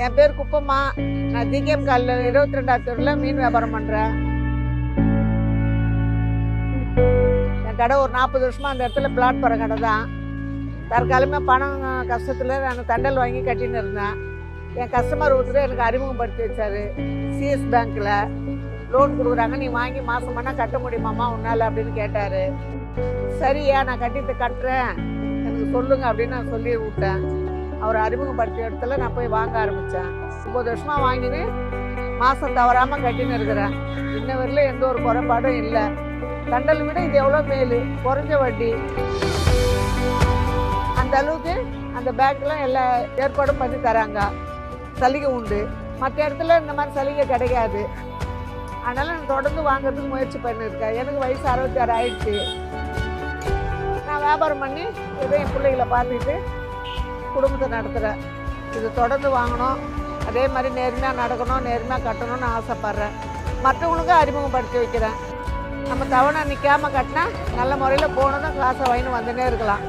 என் பேர் குப்பம்மா. நான் ஜிகேஎம் காலில் 22வது தெருவில் மீன் வியாபாரம் பண்ணுறேன். என் கடை ஒரு 40 வருஷமாக அந்த இடத்துல பிளாட் போகிற கடை தான். தற்காலமாக பணம் கஷ்டத்தில் நான் தண்டல் வாங்கி கட்டின்னு இருந்தேன். என் கஸ்டமர் ஒருத்தர் எனக்கு அறிமுகப்படுத்தி வச்சார். சிஎஸ் பேங்க்கில் லோன் கொடுக்குறாங்க, நீ வாங்கி மாதம் பண்ணால் கட்ட முடியுமாம்மா உன்னால் அப்படின்னு கேட்டார். சரியா நான் கட்டுறேன், எனக்கு சொல்லுங்கள் அப்படின்னு நான் சொல்லி விட்டேன். அவர் அறிமுகப்படுத்திய இடத்துல நான் போய் வாங்க ஆரம்பித்தேன். 9 வருஷமாக வாங்கின்னு மாதம் தவறாமல் கட்டின்னு இருக்கிறேன். இன்ன வரையிலும் எந்த ஒரு குறைபாடும் இல்லை. தண்டல் விட இது எவ்வளோ மேலு, குறைஞ்ச வட்டி. அந்த அளவுக்கு அந்த பேங்க்கில் எல்லா ஏற்பாடும் பண்ணி தராங்க. சலுகை உண்டு. மற்ற இடத்துல இந்த மாதிரி சலுகை கிடைக்காது. அதனால் நான் தொடர்ந்து வாங்கிறதுக்கு முயற்சி பண்ணியிருக்கேன். எனக்கு வயசு 66 ஆயிடுச்சு. நான் வியாபாரம் பண்ணி ஏதோ என் பிள்ளைகளை பார்த்துட்டு குடும்பத்தை நடத்துகிறேன். இது தொடர்ந்து வாங்கணும், அதே மாதிரி நேர்மையாக நடக்கணும், நேர்மையாக கட்டணும்னு ஆசைப்பட்றேன். மற்றவங்களுக்கும் அறிமுகப்படுத்தி வைக்கிறேன். நம்ம தவணை நிற்காமல் கட்டினா நல்ல முறையில் போகணுன்னா காசை வாங்கின்னு வந்துன்னே இருக்கலாம்.